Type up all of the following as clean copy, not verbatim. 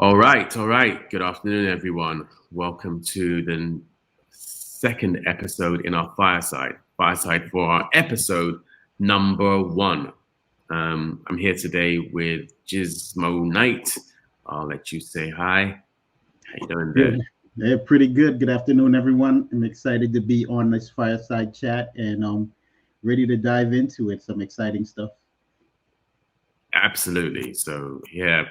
All right, all right. Good afternoon, everyone. Welcome to the second episode in our Fireside for our episode number one. I'm here today with metaKnyts. I'll let you say hi. How you doing there? Good. Pretty good. Good afternoon, everyone. I'm excited to be on this fireside chat and ready to dive into it. Some exciting stuff. Absolutely. So yeah,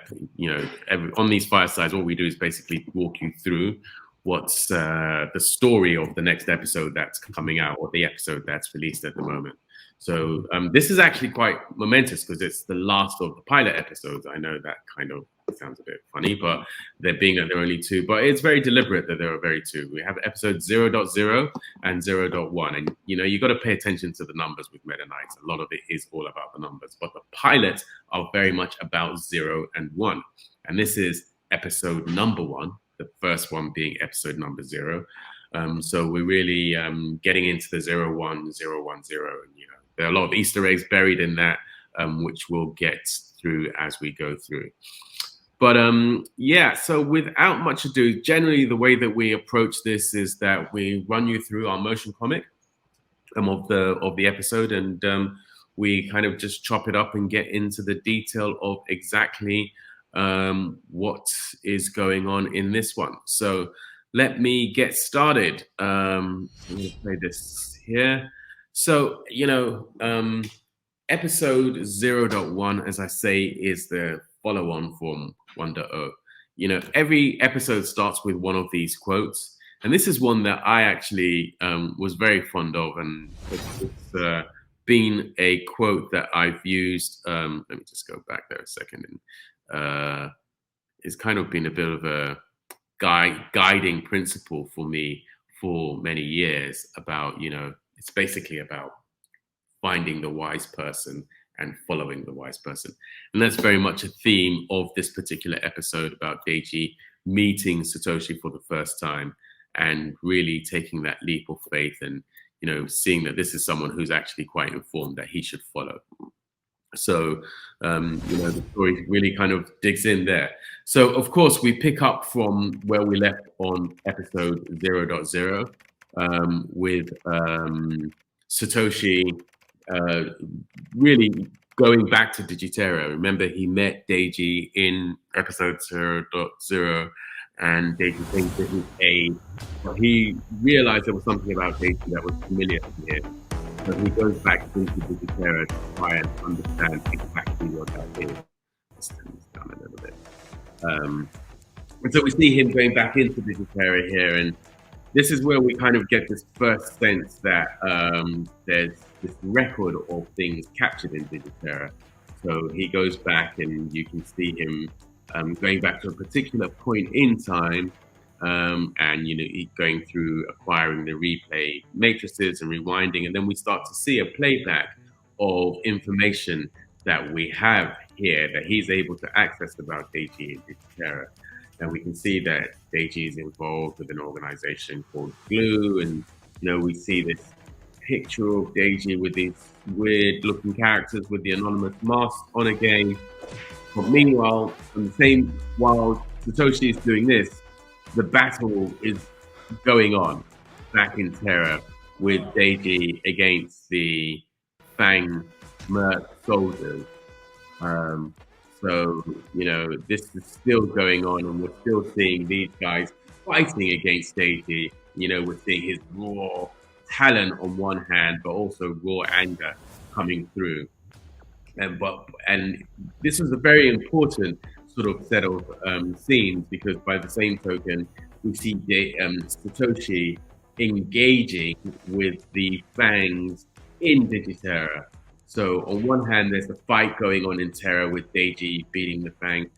on these firesides, what we do is basically walk you through what's the story of the next episode that's coming out, or the episode that's released at the moment. So this is actually quite momentous because it's the last of the pilot episodes. I know that kind of sounds a bit funny, but there being that there are only two, but it's very deliberate that there are very two. We have episode 0.0 and 0.1, and you got to pay attention to the numbers with metaKnyts. A lot of it is all about the numbers, but the pilots are very much about 0 and 1, and this is episode number 1. The first one being episode number 0. So we're really getting into the 0.1, 0.10, and there are a lot of Easter eggs buried in that, which we'll get through as we go through. But so without much ado, generally the way that we approach this is that we run you through our motion comic of the episode, and we kind of just chop it up and get into the detail of exactly what is going on in this one. So let me get started. I'm going to play this here. So, episode 0.1, as I say, is the follow-on from 1.0. Every episode starts with one of these quotes, and this is one that I actually was very fond of, and it's been a quote that I've used. Let me just go back there a second. And it's kind of been a bit of a guiding principle for me for many years about, it's basically about finding the wise person and following the wise person. And that's very much a theme of this particular episode about Deiji meeting Satoshi for the first time and really taking that leap of faith and, seeing that this is someone who's actually quite informed that he should follow. So, the story really kind of digs in there. So, of course, we pick up from where we left on episode 0.0 with Satoshi really going back to Digiterra. Remember, he met Deiji in episode 0.0, and Deiji thinks that he's A. But he realized there was something about Deiji that was familiar to him. So he goes back into Digiterra to try and understand exactly what that is. Let's turn this down a little bit. And so we see him going back into Digiterra here, and this is where we kind of get this first sense that there's this record of things captured in Digiterra. So he goes back, and you can see him going back to a particular point in time, and he's going through acquiring the replay matrices and rewinding, and then we start to see a playback of information that we have here that he's able to access about Deiji and Digiterra. And we can see that Deiji is involved with an organization called Glue, and we see this picture of Deiji with these weird-looking characters with the anonymous mask on again. But meanwhile, while Satoshi is doing this, the battle is going on back in Terra with Deiji against the Fang Merc soldiers. So, this is still going on, and we're still seeing these guys fighting against Deiji. We're seeing his raw talent on one hand, but also raw anger coming through. And this was a very important sort of set of scenes, because by the same token, we see Satoshi engaging with the Fangs in Digiterra. So on one hand, there's a fight going on in Terra with Deiji beating the Fang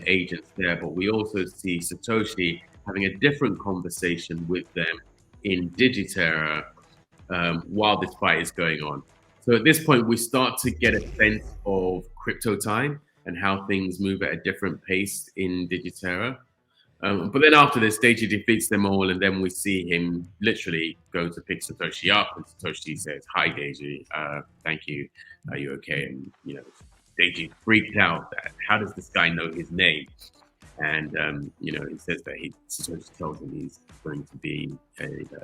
agents there, but we also see Satoshi having a different conversation with them in Digiterra while this fight is going on. So at this point, we start to get a sense of crypto time and how things move at a different pace in Digiterra. But then after this, Deiji defeats them all, and then we see him literally go to pick Satoshi up, and Satoshi says, "Hi, Deiji. Thank you. Are you okay?" And Deiji freaked out. How does this guy know his name? And he says that Satoshi tells him he's going to be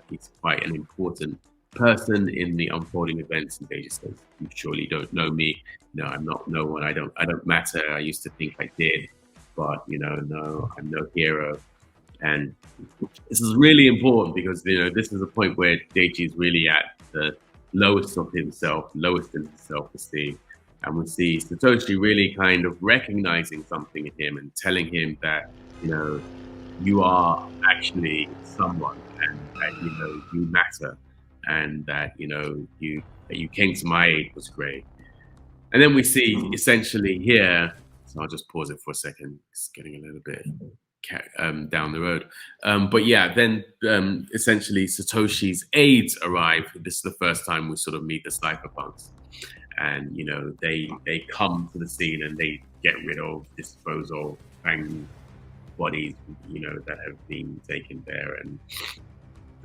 he's quite an important person in the unfolding events, and Deji says, "You surely don't know me. No, I'm not no one. I don't matter. I used to think I did, but no, I'm no hero." And this is really important because this is a point where Deji is really at the lowest of himself, lowest in his self-esteem. And we see Satoshi really kind of recognizing something in him and telling him that, you are actually someone, and that, you matter, and that, that you came to my aid was great. And then we see essentially here, so I'll just pause it for a second. It's getting a little bit down the road. But yeah, then essentially Satoshi's aides arrive. This is the first time we sort of meet the cypherpunks. And they come to the scene and they get rid of, dispose of bodies that have been taken there. And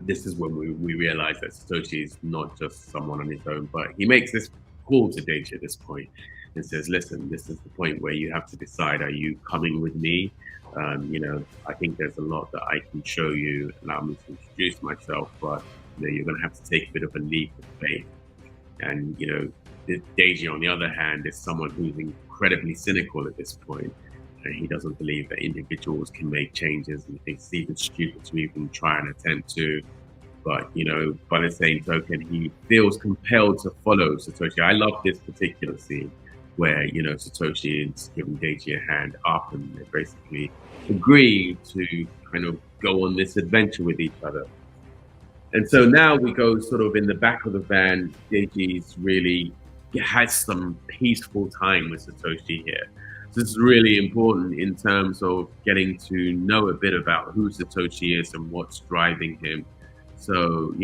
this is when we realize that Satoshi is not just someone on his own, but he makes this call to Deji at this point and says, "Listen, this is the point where you have to decide: are you coming with me? I think there's a lot that I can show you. Allow me to introduce myself, but you're going to have to take a bit of a leap of faith." And Deji, on the other hand, is someone who's incredibly cynical at this point. And he doesn't believe that individuals can make changes, and he thinks it's even stupid to even try and attempt to. But by the same token, he feels compelled to follow Satoshi. I love this particular scene where Satoshi is giving Deji a hand up, and they basically agree to kind of go on this adventure with each other. And so now we go sort of in the back of the van. Deji's really has some peaceful time with Satoshi here. So this is really important in terms of getting to know a bit about who Satoshi is and what's driving him. So,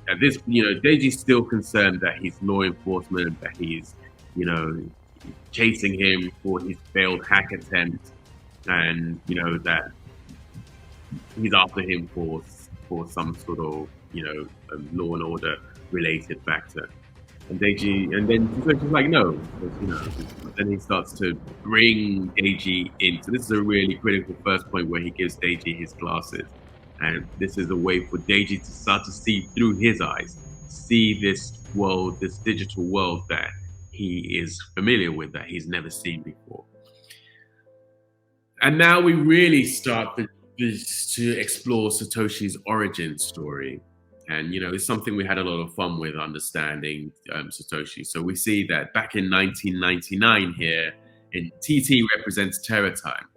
at this, Deji's still concerned that he's law enforcement, that he's, chasing him for his failed hack attempt, and, that he's after him for some sort of, law and order related factor. And then Satoshi like, no, because, then he starts to bring Deji in. So this is a really critical first point where he gives Deji his glasses. And this is a way for Deji to start to see through his eyes, see this world, this digital world that he is familiar with, that he's never seen before. And now we really start to explore Satoshi's origin story. And, it's something we had a lot of fun with understanding Satoshi. So we see that back in 1999 here, in TT represents Terror Time.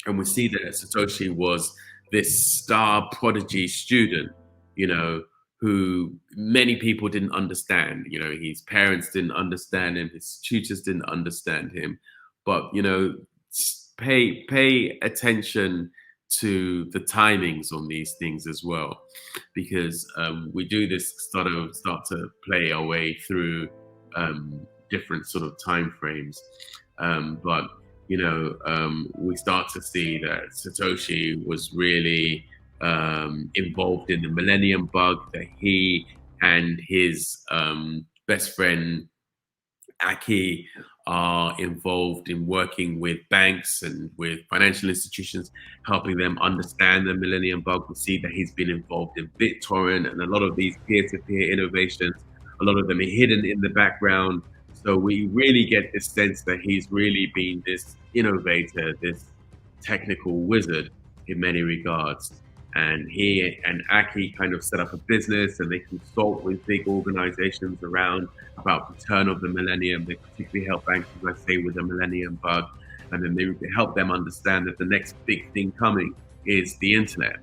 And we see that Satoshi was this star prodigy student, who many people didn't understand. His parents didn't understand him, his tutors didn't understand him. But, pay attention to the timings on these things as well, because we do this start to play our way through different sort of time frames. But we start to see that Satoshi was really involved in the Millennium Bug, that he and his best friend Aki are involved in working with banks and with financial institutions, helping them understand the Millennium Bug. We see that he's been involved in BitTorrent and a lot of these peer-to-peer innovations. A lot of them are hidden in the background. So we really get this sense that he's really been this innovator, this technical wizard in many regards. And he and Aki kind of set up a business, and they consult with big organizations around about the turn of the millennium. They particularly help banks, as I say, with the Millennium Bug. And then they help them understand that the next big thing coming is the internet.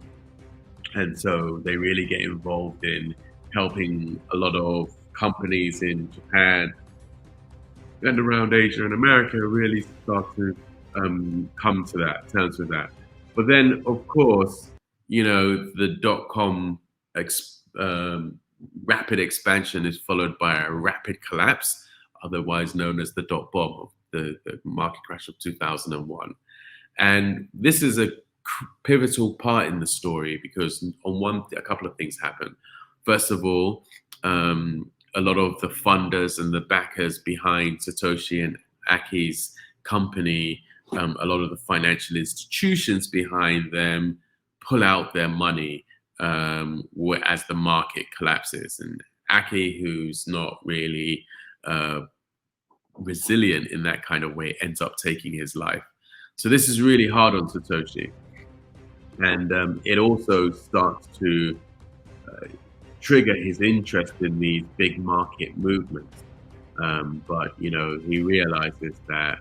And so they really get involved in helping a lot of companies in Japan and around Asia and America really start to come to that, terms with that. But then, of course, the .com rapid expansion is followed by a rapid collapse, otherwise known as the .bomb, the market crash of 2001. And this is a pivotal part in the story because a couple of things happen. First of all, a lot of the funders and the backers behind Satoshi and Aki's company a lot of the financial institutions behind them pull out their money as the market collapses. And Aki, who's not really resilient in that kind of way, ends up taking his life. So this is really hard on Satoshi. And it also starts to trigger his interest in these big market movements. But, you know, he realizes that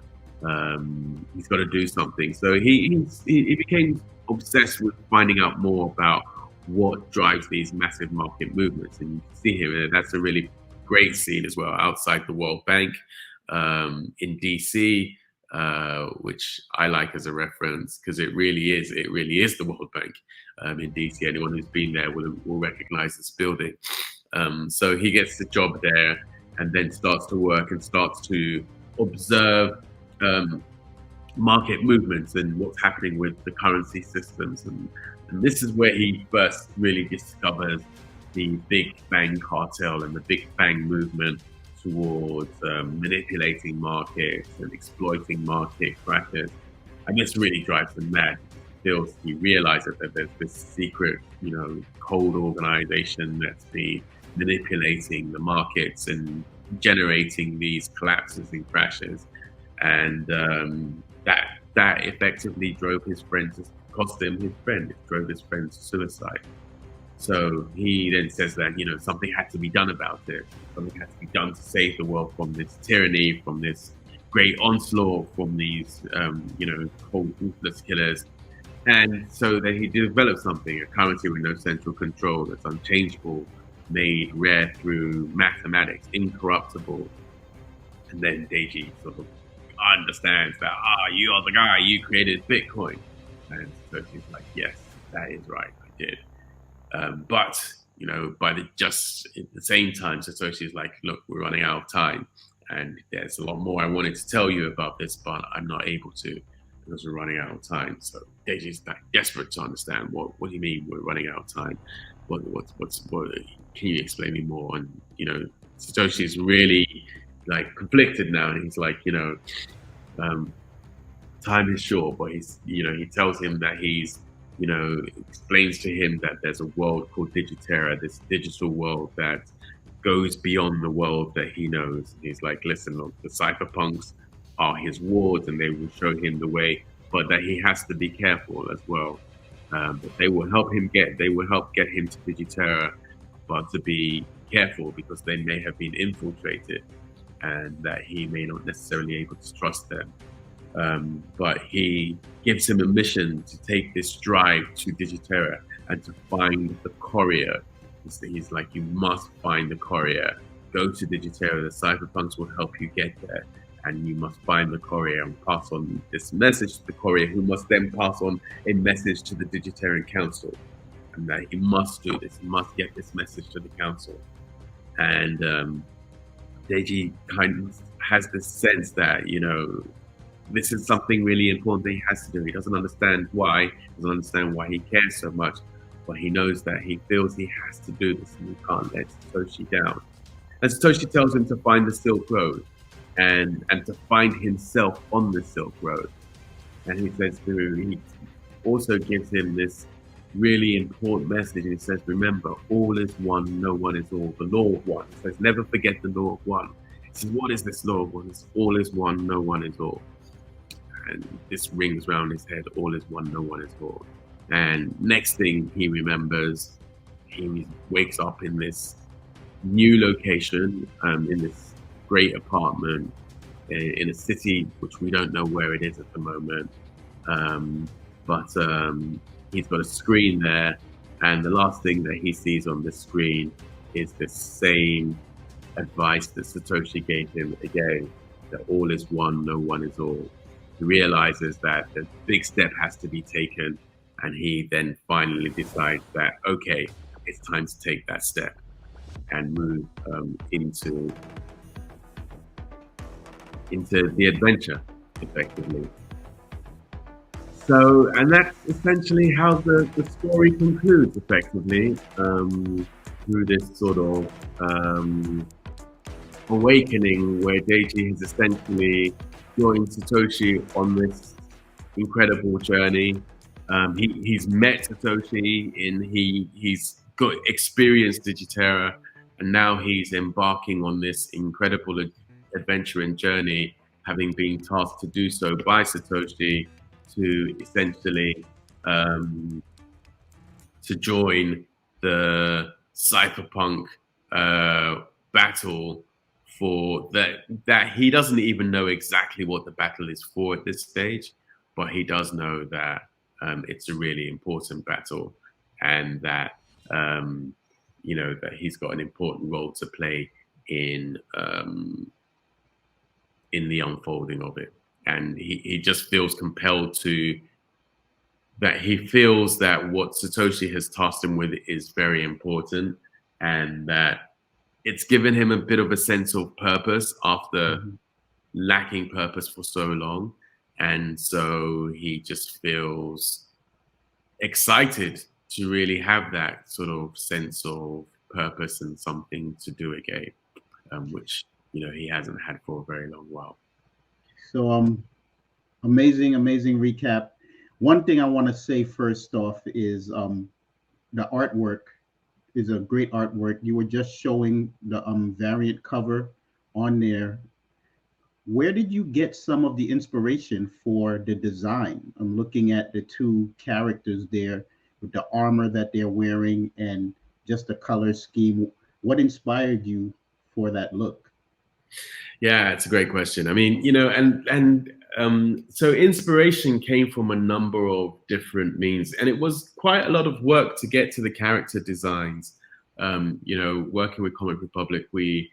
he's got to do something. So he became obsessed with finding out more about what drives these massive market movements. And you can see him, and that's a really great scene as well, outside the World Bank in DC, which I like as a reference, because it really is the World Bank in DC. Anyone who's been there will recognize this building. So he gets the job there and then starts to work and starts to observe market movements and what's happening with the currency systems. And this is where he first really discovers the Big Bang cartel and the Big Bang movement towards manipulating markets and exploiting market crashes. And this really drives him mad. He realizes that there's this secret, you know, cold organization that's been manipulating the markets and generating these collapses and crashes. And that effectively drove his friend to cost him his friend. It drove his friend to suicide. So he then says that, you know, something had to be done about it. Something had to be done to save the world from this tyranny, from this great onslaught, from these, you know, cold, ruthless killers. And so then he developed something, a currency with no central control, that's unchangeable, made rare through mathematics, incorruptible. And then Deji sort of understands that, you are the guy, you created Bitcoin. And so he's like, yes, that is right, I did. But, you know, at the same time, Satoshi's like, look, we're running out of time. And there's a lot more I wanted to tell you about this, but I'm not able to because we're running out of time. So Deji's like desperate to understand what do you mean we're running out of time? What can you explain me more? And, you know, Satoshi's really like conflicted now, and he's like, you know, time is short, but he's, you know, he tells him that he's, you know, explains to him that there's a world called Digiterra, this digital world that goes beyond the world that he knows. He's like, listen, look, the cypherpunks are his wards and they will show him the way, but that he has to be careful as well. But they will help get him to Digiterra, but to be careful because they may have been infiltrated and that he may not necessarily able to trust them. But he gives him a mission to take this drive to Digiterra and to find the courier. He's like, you must find the courier. Go to Digiterra, the cypherpunks will help you get there. And you must find the courier and pass on this message to the courier, who must then pass on a message to the Digiterran Council. And that he must do this, he must get this message to the council. And Deji kind of has this sense that, you know, this is something really important that he has to do. He doesn't understand why, he cares so much, but he knows that he feels he has to do this and he can't let Satoshi down. And Satoshi tells him to find the Silk Road and to find himself on the Silk Road. And he also gives him this really important message. And he says, remember, all is one, no one is all. The law of one. He says, never forget the law of one. He says, what is this law of one? It's all is one, no one is all. And this rings around his head, all is one, no one is all. And next thing he remembers, he wakes up in this new location, in this great apartment in a city which we don't know where it is at the moment. But he's got a screen there, and the last thing that he sees on the screen is the same advice that Satoshi gave him again, that all is one, no one is all. He realizes that the big step has to be taken, and he then finally decides that, okay, it's time to take that step and move into the adventure, effectively. So, and that's essentially how the story concludes, effectively, through this sort of awakening where Deji has essentially joined Satoshi on this incredible journey. He's met Satoshi he's got experienced Digiterra, and now he's embarking on this incredible adventure and journey, having been tasked to do so by Satoshi to essentially um, to join the cypherpunk battle for that he doesn't even know exactly what the battle is for at this stage, but he does know that it's a really important battle, and that that he's got an important role to play in the unfolding of it, and he just feels compelled to that he feels that what Satoshi has tasked him with is very important, and that it's given him a bit of a sense of purpose after lacking purpose for so long. And so he just feels excited to really have that sort of sense of purpose and something to do again, which he hasn't had for a very long while. So amazing, amazing recap. One thing I want to say first off is the artwork is a great artwork. You were just showing the variant cover on there. Where did you get some of the inspiration for the design? I'm looking at the two characters there with the armor that they're wearing and just the color scheme. What inspired you for that look? Yeah, it's a great question. I mean, so inspiration came from a number of different means, and it was quite a lot of work to get to the character designs. Working with Comic Republic, when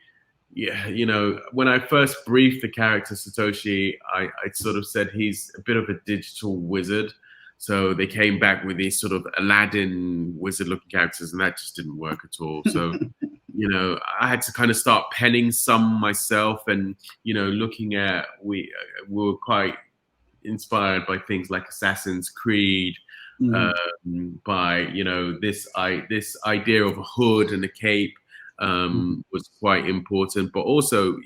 I first briefed the character Satoshi, I sort of said he's a bit of a digital wizard. So they came back with these sort of Aladdin wizard-looking characters, and that just didn't work at all. So I had to kind of start penning some myself, and looking at we were quite inspired by things like Assassin's Creed, by this idea of a hood and a cape was quite important, but also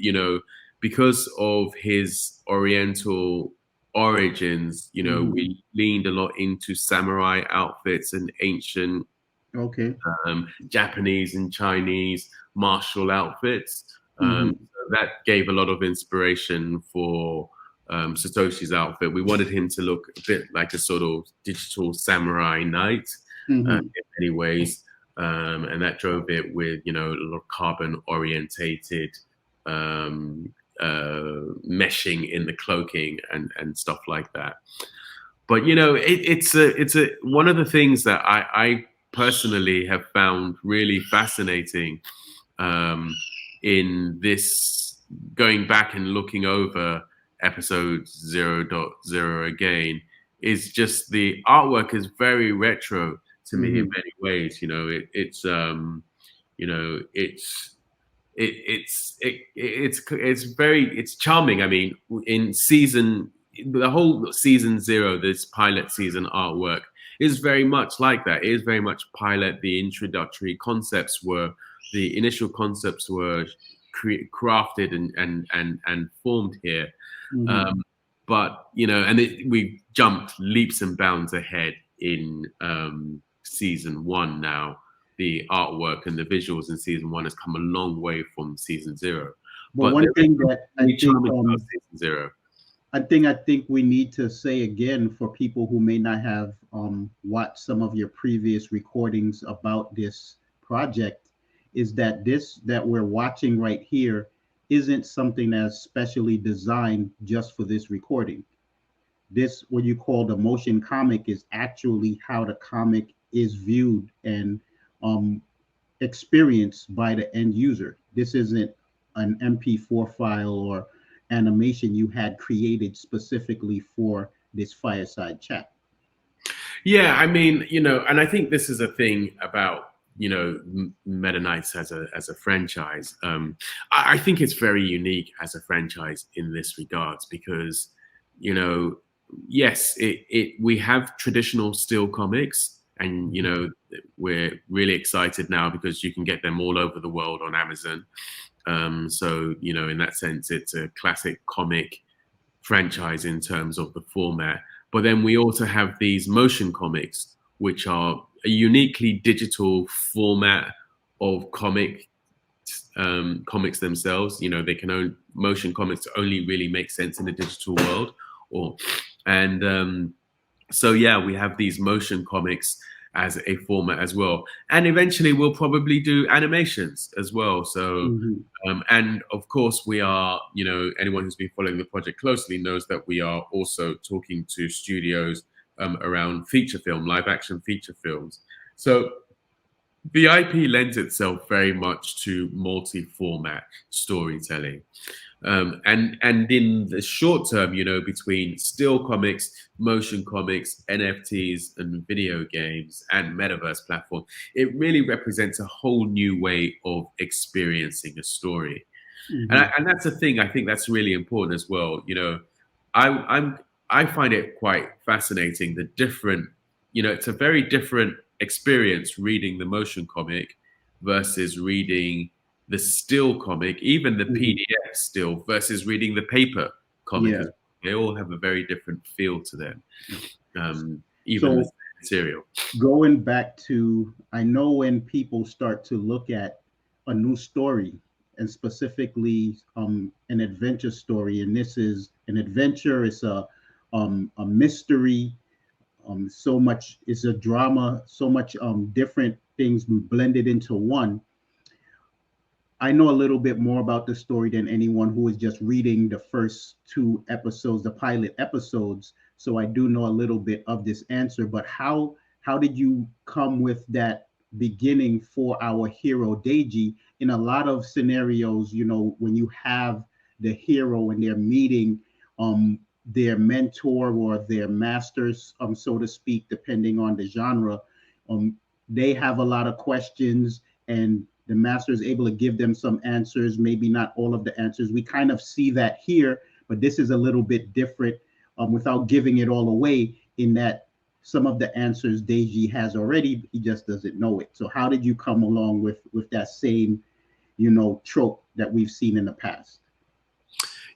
because of his Oriental origins, we leaned a lot into samurai outfits and ancient Japanese and Chinese martial outfits. So that gave a lot of inspiration for Satoshi's outfit. We wanted him to look a bit like a sort of digital samurai knight in many ways. And that drove it with, a lot of carbon orientated meshing in the cloaking and stuff like that. But it's one of the things that I personally have found really fascinating in this, going back and looking over episode 0.0 again, is just the artwork is very retro to me in many ways. It's charming. I mean, the whole season 0, this pilot season artwork is very much like that. It is very much pilot. The introductory concepts the initial concepts were crafted and formed here. But we jumped leaps and bounds ahead in season 1 now. The artwork and the visuals in season 1 has come a long way from season 0. But one thing that season 0. I think we need to say again for people who may not have watched some of your previous recordings about this project is that this that we're watching right here isn't something that's specially designed just for this recording. This, what you call the motion comic, is actually how the comic is viewed and experienced by the end user. This isn't an MP4 file or animation you had created specifically for this fireside chat. Yeah, I mean, and I think this is a thing about metaKnyts as a franchise. I think it's very unique as a franchise in this regards because yes, we have traditional still comics, and we're really excited now because you can get them all over the world on Amazon. So in that sense, it's a classic comic franchise in terms of the format. But then we also have these motion comics, which are a uniquely digital format of comics themselves. You know, they can own motion comics only really make sense in the digital world, or and so yeah, we have these motion comics as a format as well, and eventually we'll probably do animations as well. So Hmm. and of course, we are, you know, anyone who's been following the project closely knows that we are also talking to studios around feature film, live action feature films. So the IP lends itself very much to multi-format storytelling. And in the short term, you know, between still comics, motion comics, NFTs, and video games and metaverse platform, it really represents a whole new way of experiencing a story. Hmm. And that's the thing. I think that's really important as well. You know, I'm I find it quite fascinating the different. You know, it's a very different experience reading the motion comic versus reading the still comic, even the Hmm. PDF still versus reading the paper comic. Yeah. They all have a very different feel to them, even the So same material. going back to, I know when people start to look at a new story, and specifically an adventure story, and this is an adventure, it's a mystery, so much, it's a drama, so much different things blended into one. I know a little bit more about the story than anyone who is just reading the first two episodes, the pilot episodes. So I do know a little bit of this answer. But how did you come with that beginning for our hero Deji? In a lot of scenarios, you know, when you have the hero and they're meeting their mentor or their masters, so to speak, depending on the genre, um, they have a lot of questions, and the master is able to give them some answers, maybe not all of the answers. We kind of see that here, but this is a little bit different, without giving it all away, in that some of the answers Deji has already, he just doesn't know it. So how did you come along with that same, you know, trope that we've seen in the past?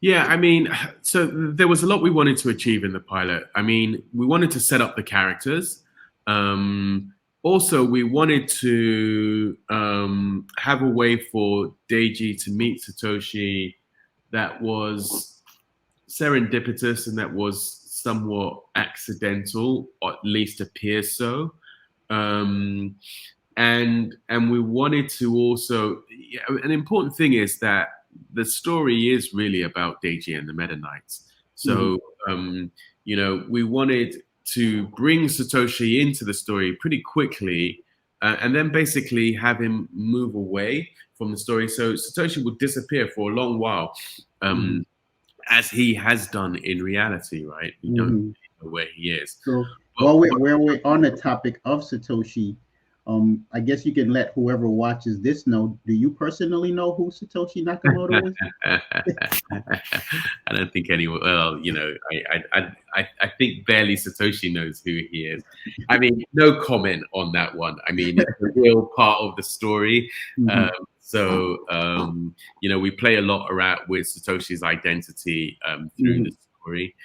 Yeah, I mean, so there was a lot we wanted to achieve in the pilot. I mean, we wanted to set up the characters. Also, we wanted to have a way for Deiji to meet Satoshi that was serendipitous and that was somewhat accidental, or at least appears so. Um, and we wanted to also, yeah, an important thing is that the story is really about Deji and the metaKnyts. Hmm. So you know, we wanted to bring Satoshi into the story pretty quickly, and then basically have him move away from the story. So Satoshi would disappear for a long while, Hmm. um, as he has done in reality. Right? We don't Hmm. really know where he is. So But, while we're on the topic of Satoshi, I guess you can let whoever watches this know. Do you personally know who Satoshi Nakamoto is? I don't think anyone. Well, you know, I think barely Satoshi knows who he is. I mean, no comment on that one. I mean, it's a real part of the story. Um, Hmm. you know, we play a lot around with Satoshi's identity through the Hmm. story.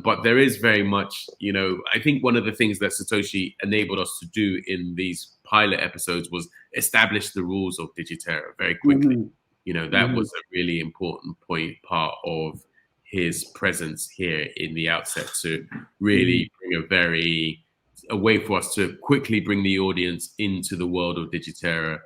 But there is very much, you know, I think one of the things that Satoshi enabled us to do in these pilot episodes was establish the rules of Digiterra very quickly. Hmm. You know, that Hmm. was a really important part of his presence here in the outset to Hmm. really bring a way for us to quickly bring the audience into the world of Digiterra,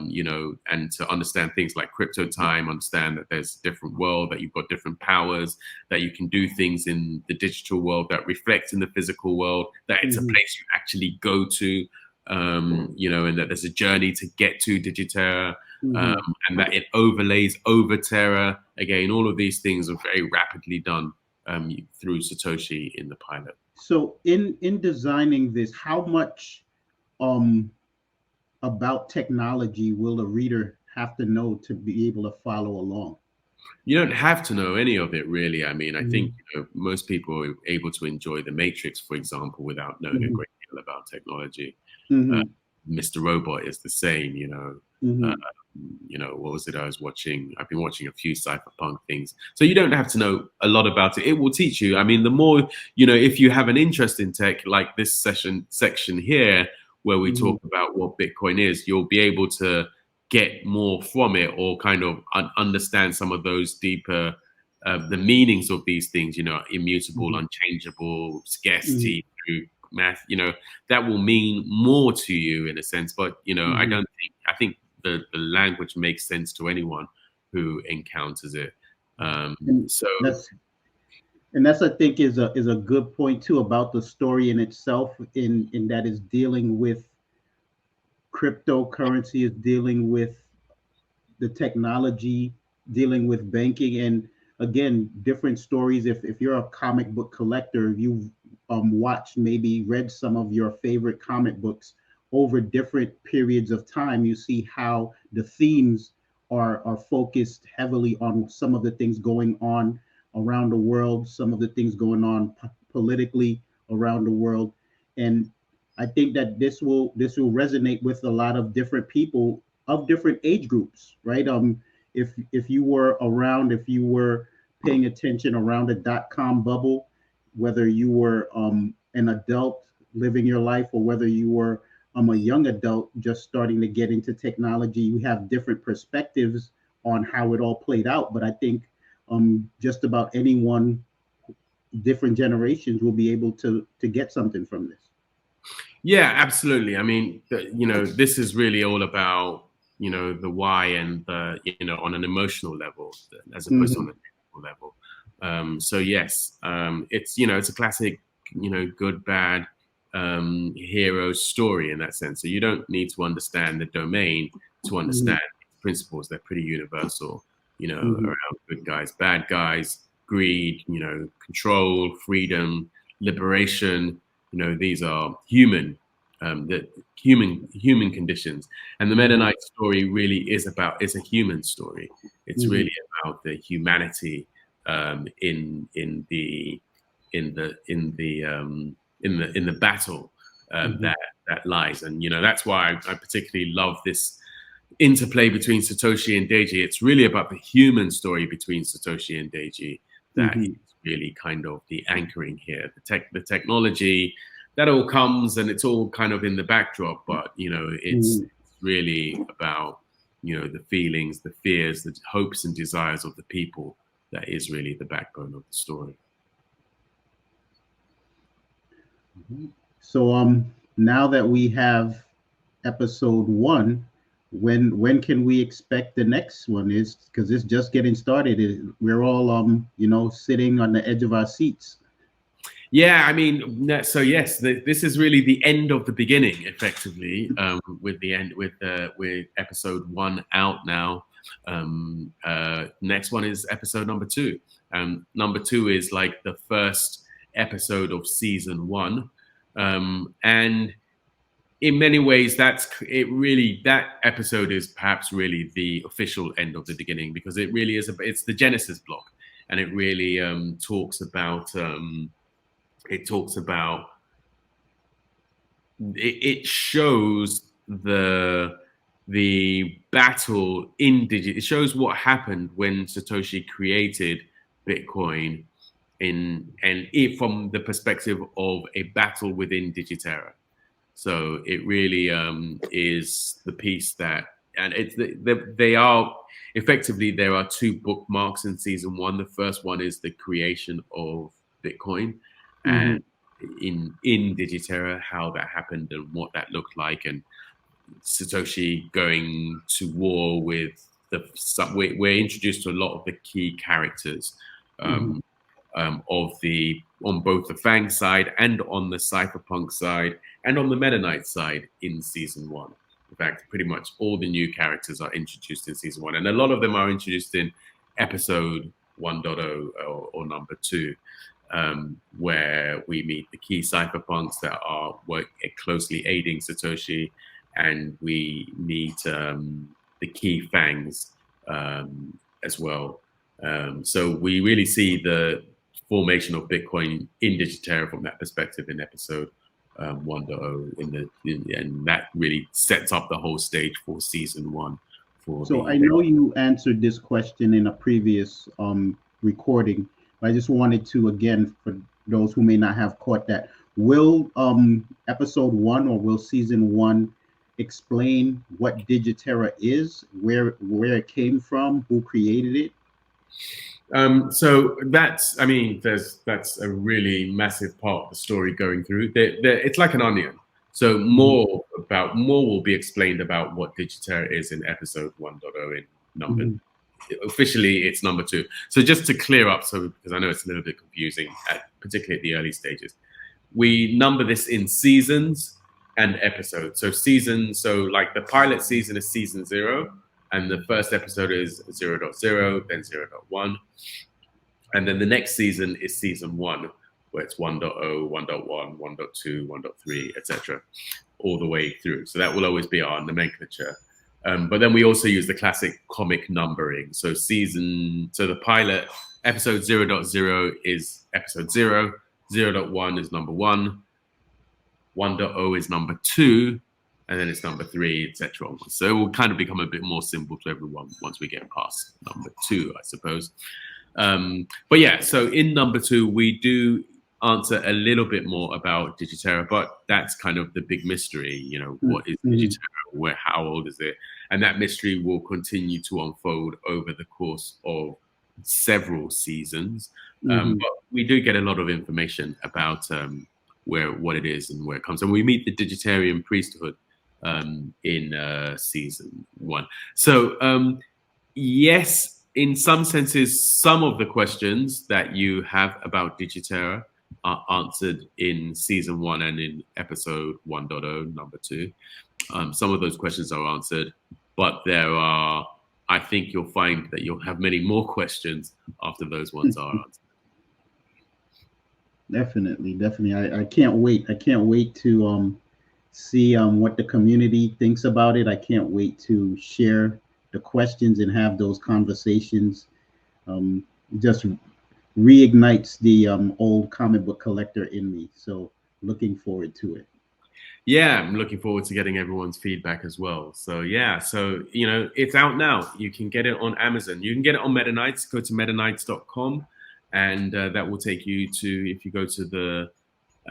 you know, and to understand things like crypto time, understand that there's a different world, that you've got different powers, that you can do things in the digital world that reflect in the physical world, that it's a Hmm. place you actually go to, you know, and that there's a journey to get to Digiterra, Hmm. and that it overlays over Terra. Again, all of these things are very rapidly done through Satoshi in the pilot. So in designing this, how much um about technology will a reader have to know to be able to follow along? You don't have to know any of it, really. I mean, I think, Hmm. you know, most people are able to enjoy The Matrix, for example, without knowing a Hmm. great deal about technology. Uh, Hmm. Mr. Robot is the same, you know. Uh, Hmm. what was it I was watching? I've been watching a few cypherpunk things. So you don't have to know a lot about it. It will teach you. I mean, the more, if you have an interest in tech, like this section here, where we Mm-hmm. talk about what Bitcoin is, you'll be able to get more from it, or kind of understand some of those deeper, the meanings of these things, immutable, Mm-hmm. unchangeable, Mm-hmm. scarcity through math, that will mean more to you in a sense. But, Mm-hmm. I think the language makes sense to anyone who encounters it. And So that's and that's I think is a good point too about the story in itself, in that is dealing with cryptocurrency, is dealing with the technology, dealing with banking, and again, different stories. If you're a comic book collector, you've watched, maybe read some of your favorite comic books over different periods of time, you see how the themes are focused heavily on some of the things going on around the world, some of the things going on politically around the world, and I think that this will resonate with a lot of different people of different age groups, right? If you were around, if you were paying attention around the .com bubble, whether you were an adult living your life, or whether you were a young adult just starting to get into technology, you have different perspectives on how it all played out. But I think just about anyone, different generations, will be able to get something from this. yeah, absolutely. I mean, this is really all about, the why, and the, on an emotional level, as opposed to on Hmm. a technical level. So yes, it's a classic, good, bad, hero story in that sense. So you don't need to understand the domain to Hmm. understand its principles. They're pretty universal, Hmm. around good guys, bad guys, greed, control, freedom, liberation. These are human conditions, and the Meta Hmm. Knight story really is a human story. It's Hmm. really about the humanity, in the battle, Hmm. that lies. And that's why I particularly love this interplay between Satoshi and Deji. It's really about the human story between Satoshi and Deji that Hmm. is really kind of the anchoring here. The technology, that all comes, and it's all kind of in the backdrop, but it's Hmm. really about the feelings, the fears, the hopes and desires of the people, that is really the backbone of the story. So now that we have episode one, when can we expect the next one? Is because it's just getting started. We're all sitting on the edge of our seats. Yeah, I mean, so yes, this is really the end of the beginning, effectively, with the end with episode one out now. Next one is episode number two. Number two is like the first episode of season one, and in many ways, that's it. Really, that episode is perhaps really the official end of the beginning, because it really is. It's the Genesis block, and it really talks about. It talks about it shows the battle in digit. It shows what happened when Satoshi created Bitcoin, and it from the perspective of a battle within Digiterra. So it really is the piece that, and they are effectively, there are two bookmarks in season one. The first one is the creation of Bitcoin, and Hmm. in Digiterra, how that happened and what that looked like, and Satoshi going to war with we're introduced to a lot of the key characters, Hmm. um, on both the Fang side and on the Cypherpunk side and on the metaKnight side in season one. In fact, pretty much all the new characters are introduced in season one, and a lot of them are introduced in episode 1.0, or number two, where we meet the key cypherpunks that are closely aiding Satoshi, and we meet the key fangs, as well. So we really see the formation of Bitcoin in Digiterra from that perspective in episode 1.0, and that really sets up the whole stage for season one for So the. I know you answered this question in a previous recording, but I just wanted to, again, for those who may not have caught that, will episode one or will season one explain what Digiterra is, where it came from, who created it? So that's, I mean, that's a really massive part of the story going through. It's like an onion. So Mhm, more will be explained about what Digiterra is in episode 1.0 in number. mhm, Officially, it's number 2. So just to clear up, so because I know it's a little bit confusing, particularly at the early stages, we number this in seasons and episodes. So like the pilot season is season 0, and the first episode is 0.0, then 0.1. And then the next season is season 1, where it's 1.0, 1.1, 1.2, 1.3, etc., all the way through. So that will always be our nomenclature. But then we also use the classic comic numbering. So the pilot, episode 0.0 is episode 0, 0.1 is number 1, 1.0 is number 2, and then it's number 3, etc. So it will kind of become a bit more simple to everyone once we get past number 2, I suppose. But yeah, so in number 2, we do answer a little bit more about Digiterra, but that's kind of the big mystery. You know, what is mhm, Digiterra? How old is it? And that mystery will continue to unfold over the course of several seasons. mhm, But we do get a lot of information about what it is and where it comes. And we meet the Digitarian priesthood in season 1. So yes, in some senses, some of the questions that you have about Digiterra are answered in season 1 and in episode 1.0, number 2. Some of those questions are answered, but I think you'll find that you'll have many more questions after those ones are answered. Definitely, definitely. I can't wait. I can't wait to see what the community thinks about it. I can't wait to share the questions and have those conversations. Just reignites the old comic book collector in me. So looking forward to it. Yeah, I'm looking forward to getting everyone's feedback as well. So yeah, so it's out now. You can get it on Amazon. You can get it on metaKnyts. Go to metaKnyts.com, and that will take you to, if you go to the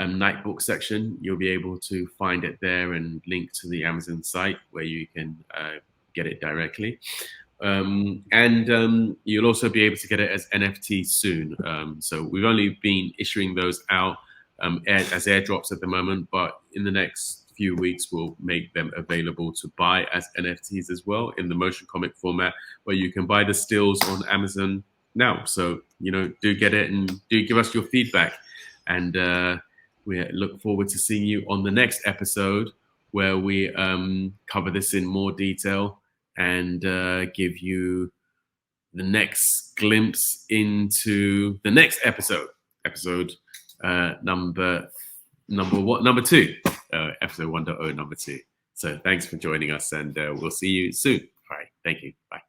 night book section, you'll be able to find it there and link to the Amazon site where you can get it directly. And you'll also be able to get it as NFT soon. So we've only been issuing those out as airdrops at the moment, but in the next few weeks we'll make them available to buy as NFTs as well in the motion comic format, where you can buy the stills on Amazon now. So do get it and do give us your feedback, and we look forward to seeing you on the next episode, where we cover this in more detail and give you the next glimpse into the next episode number 2, episode 1.0, number 2. So thanks for joining us, and we'll see you soon. All right, thank you. Bye.